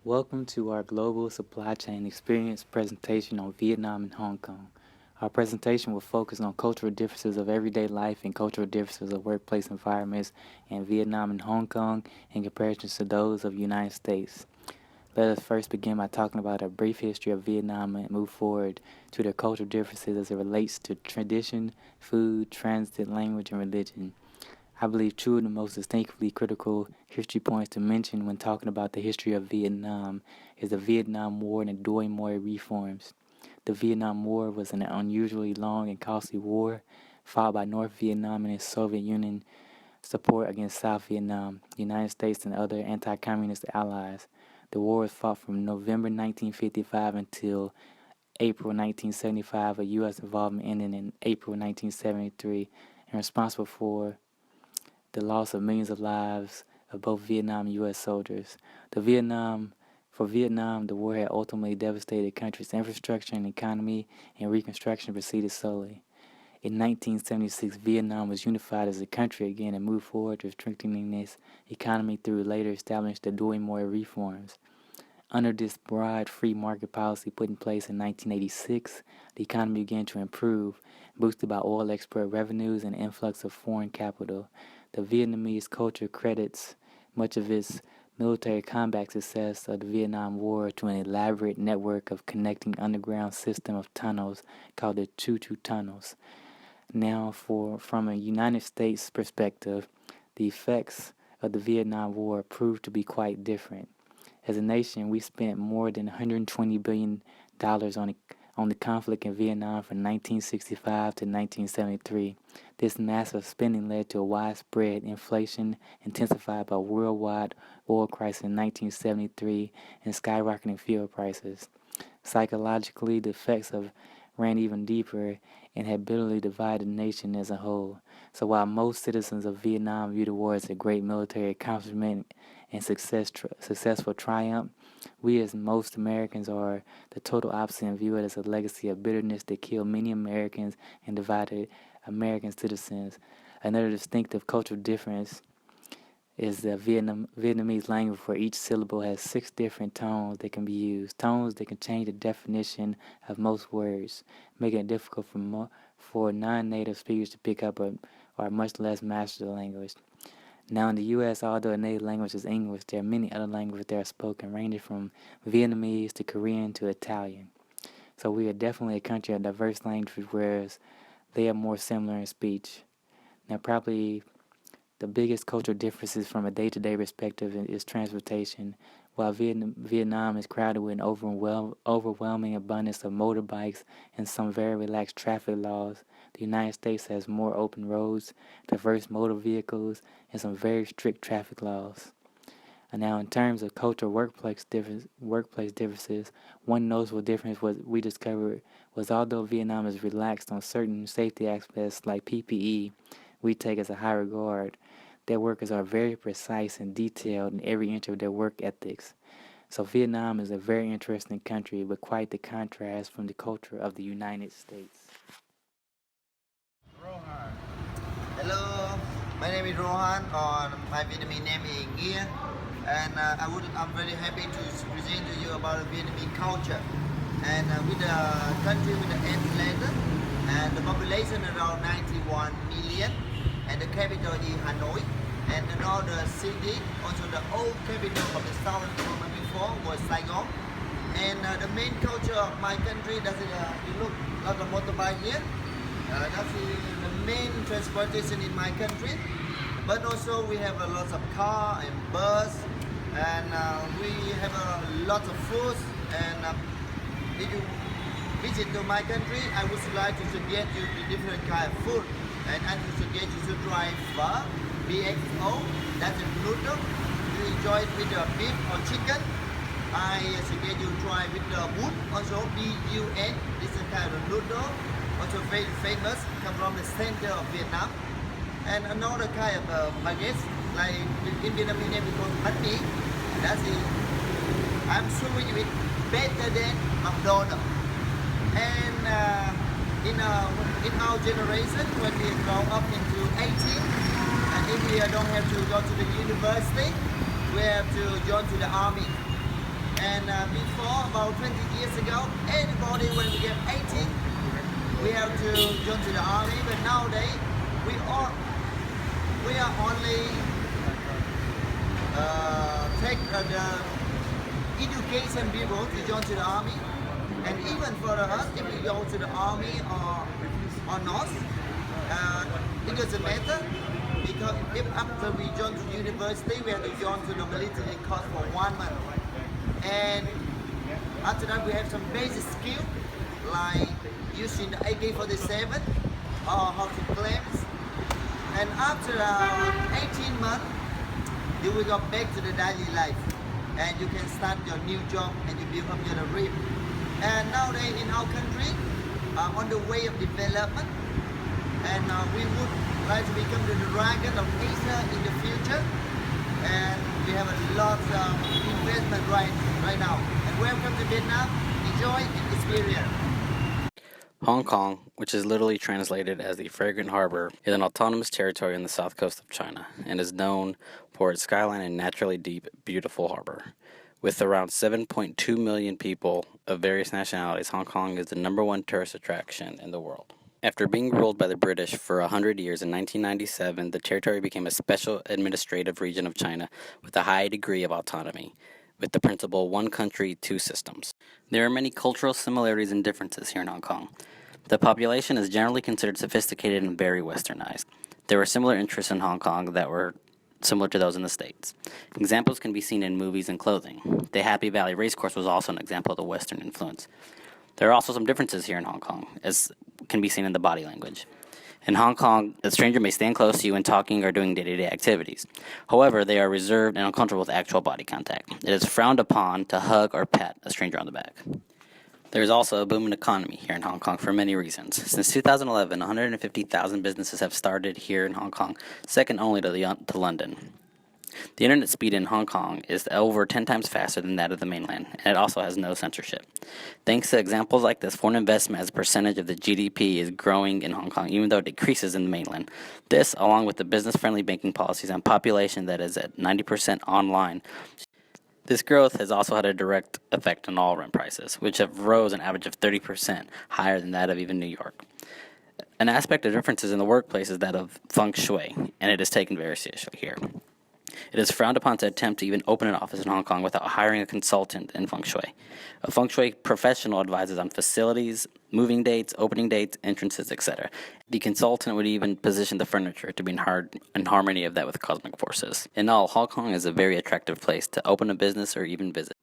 Welcome to our Global Supply Chain Experience presentation on Vietnam and Hong Kong. Our presentation will focus on cultural differences of everyday life and cultural differences of workplace environments in Vietnam and Hong Kong in comparison to those of the United States. Let us first begin by talking about a brief history of Vietnam and move forward to their cultural differences as it relates to tradition, food, transit, language, and religion. I believe two of the most distinctly critical history points to mention when talking about the history of Vietnam is the Vietnam War and the Doi Moi reforms. The Vietnam War was an unusually long and costly war fought by North Vietnam and its Soviet Union support against South Vietnam, the United States, and other anti-communist allies. The war was fought from November 1955 until April 1975, a U.S. involvement ending in April 1973, and responsible for the loss of millions of lives of both Vietnam and U.S. soldiers. For Vietnam, the war had ultimately devastated the country's infrastructure and economy, and reconstruction proceeded slowly. In 1976, Vietnam was unified as a country again and moved forward to strengthening its economy through later established the Doi Moi reforms. Under this broad free market policy put in place in 1986, the economy began to improve, boosted by oil export revenues and influx of foreign capital. The Vietnamese culture credits much of its military combat success of the Vietnam War to an elaborate network of connecting underground system of tunnels called the Chu Chu Tunnels. Now, from a United States perspective, the effects of the Vietnam War proved to be quite different. As a nation, we spent more than $120 billion on the conflict in Vietnam from 1965 to 1973. This massive spending led to a widespread inflation intensified by worldwide oil crisis in 1973 and skyrocketing fuel prices. Psychologically, the effects of ran even deeper and had bitterly divided the nation as a whole. So while most citizens of Vietnam view the war as a great military accomplishment and successful triumph, we as most Americans are the total opposite and view it as a legacy of bitterness that killed many Americans and divided American citizens. Another distinctive cultural difference is the Vietnamese language, where each syllable has 6 different tones that can be used, tones that can change the definition of most words, making it difficult for non-native speakers to pick up or much less master the language. Now in the U.S., although a native language is English, there are many other languages that are spoken, ranging from Vietnamese to Korean to Italian. So we are definitely a country of diverse languages, whereas they are more similar in speech. Now probably the biggest cultural differences from a day-to-day perspective is transportation. While Vietnam is crowded with an overwhelming abundance of motorbikes and some very relaxed traffic laws, the United States has more open roads, diverse motor vehicles, and some very strict traffic laws. And now in terms of cultural workplace differences, one noticeable difference we discovered was although Vietnam is relaxed on certain safety aspects like PPE, we take as a high regard, their workers are very precise and detailed in every inch of their work ethics. So Vietnam is a very interesting country, but quite the contrast from the culture of the United States. Rohan. Hello, my name is Rohan, or my Vietnamese name is Nghia, and I'm very happy to present to you about Vietnamese culture. And with the country with the ant and the population around 91 million, and the capital is Hanoi, and another city, also the old capital of the southern Burma before was Saigon. And the main culture of my country, you look like a motorbike here. That's the main transportation in my country. But also we have a lot of car and bus, and we have a lot of food. And if you visit to my country, I would like to suggest you the different kind of food. And I would suggest you to try pho, BXO, that's a noodle. You enjoy it with the beef or chicken. I suggest you try with the bun, also BUN, this is a kind of noodle, also very famous, come from the center of Vietnam. And another kind of baguette, like in Vietnamese name we call bánh mì. That's it. I'm sure it better than McDonald's. And in our generation, when we grow up into 18, and if we don't have to go to the university, we have to join to the army. And before, about 20 years ago, anybody when we get 18, we have to join to the army. But nowadays, we are only take the education people to join to the army. And even for us, if we go to the army or not, it doesn't matter, because if after we join to university, we have to join to the military course for 1 month. And after that, we have some basic skill like using the AK-47 or how to clamps. And after 18 months, you will go back to the daily life, and you can start your new job and you build up your dream. And nowadays in our country, on the way of development, and we would like to become the dragon of Asia in the future. And we have a lot of investment right now. And welcome to Vietnam. Enjoy and experience. Hong Kong, which is literally translated as the Fragrant Harbor, is an autonomous territory on the south coast of China and is known for its skyline and naturally deep, beautiful harbor. With around 7.2 million people of various nationalities, Hong Kong is the #1 tourist attraction in the world. After being ruled by the British for 100 years, in 1997, the territory became a special administrative region of China with a high degree of autonomy, with the principle one country, two systems. There are many cultural similarities and differences here in Hong Kong. The population is generally considered sophisticated and very westernized. There were similar interests in Hong Kong that were similar to those in the States. Examples can be seen in movies and clothing. The Happy Valley Racecourse was also an example of the Western influence. There are also some differences here in Hong Kong, as can be seen in the body language. In Hong Kong, a stranger may stand close to you when talking or doing day-to-day activities. However, they are reserved and uncomfortable with actual body contact. It is frowned upon to hug or pat a stranger on the back. There is also a booming economy here in Hong Kong for many reasons. Since 2011, 150,000 businesses have started here in Hong Kong, second only to London. The internet speed in Hong Kong is over 10 times faster than that of the mainland, and it also has no censorship. Thanks to examples like this, foreign investment as a percentage of the GDP is growing in Hong Kong, even though it decreases in the mainland. This, along with the business-friendly banking policies and population that is at 90% online, this growth has also had a direct effect on all rent prices, which have rose an average of 30% higher than that of even New York. An aspect of differences in the workplace is that of feng shui, and it is taken very seriously here. It is frowned upon to attempt to even open an office in Hong Kong without hiring a consultant in feng shui. A feng shui professional advises on facilities, moving dates, opening dates, entrances, etc. The consultant would even position the furniture to be in harmony of that with cosmic forces. In all, Hong Kong is a very attractive place to open a business or even visit.